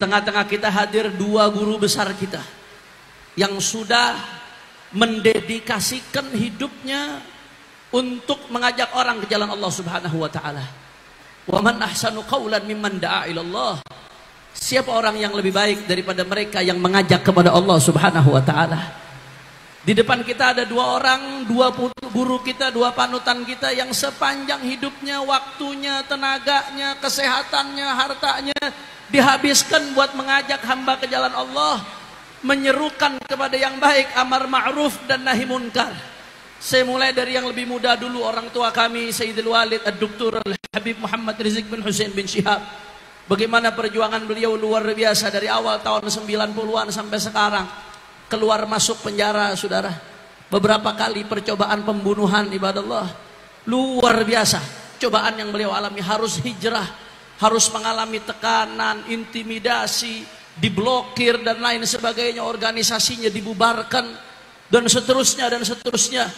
Tengah-tengah kita hadir dua guru besar kita yang sudah mendedikasikan hidupnya untuk mengajak orang ke jalan Allah Subhanahu wa taala. Wa man ahsanu qawlan mimman da'a ila Allah. Siapa orang yang lebih baik daripada mereka yang mengajak kepada Allah Subhanahu wa taala? Di depan kita ada dua orang, dua guru kita, dua panutan kita yang sepanjang hidupnya, waktunya, tenaganya, kesehatannya, hartanya dihabiskan buat mengajak hamba ke jalan Allah, menyerukan kepada yang baik, amar ma'ruf dan nahi munkar. Saya mulai dari yang lebih muda dulu, orang tua kami Sayyidul Walid Ad-Duktur Al-Habib Muhammad Rizik bin Hussein bin Syihab. Bagaimana perjuangan beliau luar biasa dari awal tahun 90-an sampai sekarang. Keluar masuk penjara, saudara. Beberapa kali percobaan pembunuhan, ibadallah. Luar biasa. Cobaan yang beliau alami, harus hijrah, harus mengalami tekanan, intimidasi, diblokir dan lain sebagainya, organisasinya dibubarkan dan seterusnya dan seterusnya.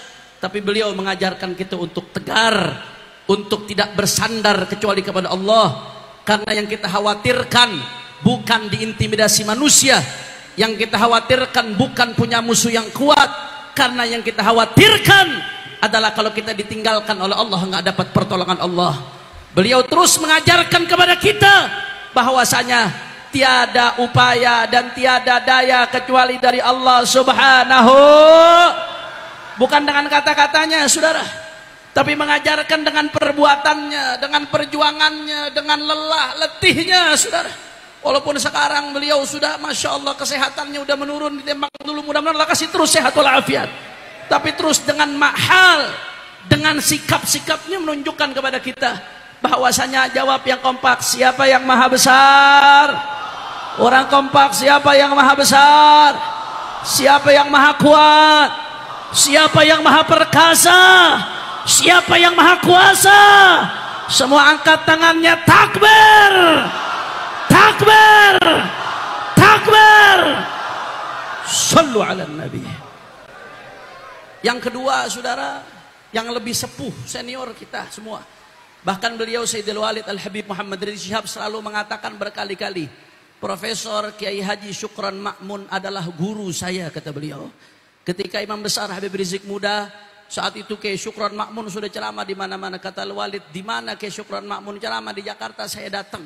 Tapi beliau mengajarkan kita untuk tegar, untuk tidak bersandar kecuali kepada Allah. Karena yang kita khawatirkan bukan diintimidasi manusia, yang kita khawatirkan bukan punya musuh yang kuat, karena yang kita khawatirkan adalah kalau kita ditinggalkan oleh Allah, nggak dapat pertolongan Allah. Beliau terus mengajarkan kepada kita bahwasanya tiada upaya dan tiada daya kecuali dari Allah Subhanahu, bukan dengan kata-katanya, saudara, tapi mengajarkan dengan perbuatannya, dengan perjuangannya, dengan lelah letihnya, saudara. Walaupun sekarang beliau sudah, masya Allah, kesehatannya udah menurun, ditembak dulu, mudah-mudahan Allah kasih terus sehat walafiat, tapi terus dengan mahal, dengan sikap-sikapnya menunjukkan kepada kita bahwasanya jawab yang kompak, siapa yang maha besar? Orang kompak, siapa yang maha besar? Siapa yang maha kuat? Siapa yang maha perkasa? Siapa yang maha kuasa? Semua angkat tangannya, takbir, takbir, takbir. Sallu ala nabi. Yang kedua, saudara, yang lebih sepuh, senior kita semua, bahkan beliau Sayyidul Walid Al-Habib Muhammad Rizik Syihab selalu mengatakan berkali-kali, Profesor Kiai Haji Syukron Ma'mun adalah guru saya, kata beliau. Ketika Imam Besar Habib Rizik muda, saat itu Kiai Syukron Ma'mun sudah ceramah di mana-mana. Kata Al-Walid, di mana Kiai Syukron Ma'mun ceramah? Di Jakarta, saya datang.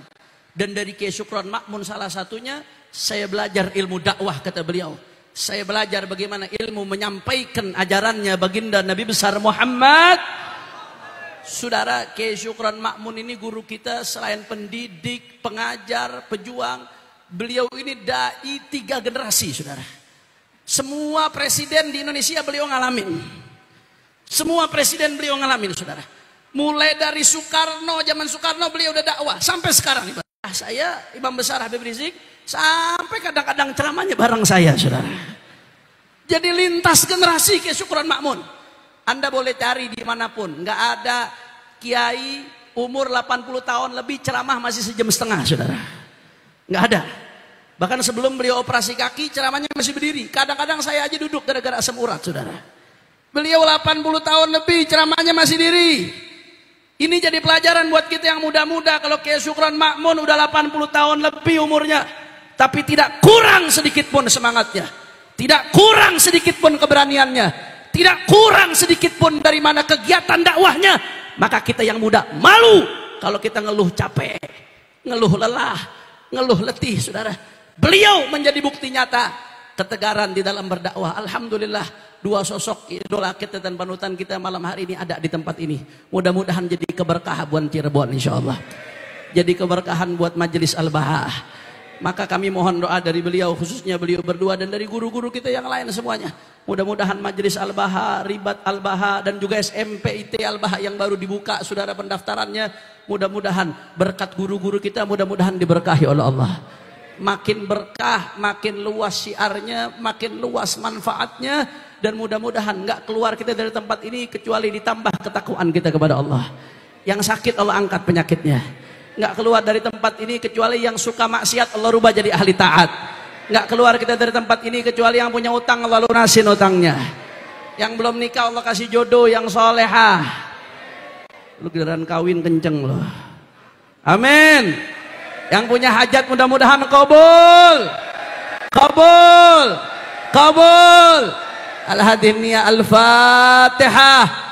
Dan dari Kiai Syukron Ma'mun salah satunya, saya belajar ilmu dakwah, kata beliau. Saya belajar bagaimana ilmu menyampaikan ajarannya baginda Nabi besar Muhammad. Saudara, Kiai Syukron Ma'mun ini guru kita, selain pendidik, pengajar, pejuang, beliau ini dai 3 generasi, saudara. Semua presiden di Indonesia beliau ngalamin. Semua presiden beliau ngalamin, saudara. Mulai dari Soekarno, zaman Soekarno beliau udah dakwah, sampai sekarang. Saya, Imam Besar Habib Rizik, sampai kadang-kadang ceramahnya bareng saya, saudara. Jadi lintas generasi Kiai Syukron Ma'mun. Anda boleh cari dimanapun, nggak ada kiai umur 80 tahun lebih ceramah masih sejam setengah, saudara. Nggak ada. Bahkan sebelum beliau operasi kaki, ceramahnya masih berdiri. Kadang-kadang saya aja duduk gara-gara asam urat, saudara. Beliau 80 tahun lebih, ceramahnya masih diri. Ini jadi pelajaran buat kita yang muda-muda. Kalau Kiai Syukron Ma'mun udah 80 tahun lebih umurnya, tapi tidak kurang sedikit pun semangatnya, tidak kurang sedikit pun keberaniannya, tidak kurang sedikit pun dari mana kegiatan dakwahnya. Maka kita yang muda malu kalau kita ngeluh capek, ngeluh lelah, ngeluh letih, saudara. Beliau menjadi bukti nyata ketegaran di dalam berdakwah. Alhamdulillah, dua sosok idola kita dan panutan kita malam hari ini ada di tempat ini. Mudah-mudahan jadi keberkahan buat Cirebon, insyaallah. Jadi keberkahan buat Majelis Al-Baha. Maka kami mohon doa dari beliau, khususnya beliau berdua, dan dari guru-guru kita yang lain semuanya. Mudah-mudahan Majelis Al-Baha, Ribat Al-Baha, dan juga SMPIT Al-Baha yang baru dibuka, saudara, pendaftarannya. Mudah-mudahan berkat guru-guru kita, mudah-mudahan diberkahi oleh Allah. Makin berkah, makin luas syiarnya, makin luas manfaatnya, dan mudah-mudahan nggak keluar kita dari tempat ini kecuali ditambah ketakwaan kita kepada Allah. Yang sakit Allah angkat penyakitnya. Nggak keluar dari tempat ini kecuali yang suka maksiat Allah rubah jadi ahli taat. Nggak keluar kita dari tempat ini kecuali yang punya utang Allah lunasin utangnya. Yang belum nikah Allah kasih jodoh yang solehah. Lu giliran kawin kenceng loh. Amin. Yang punya hajat mudah-mudahan kabul. Kabul. Kabul. Al-Hadiniyah Al-Fatihah.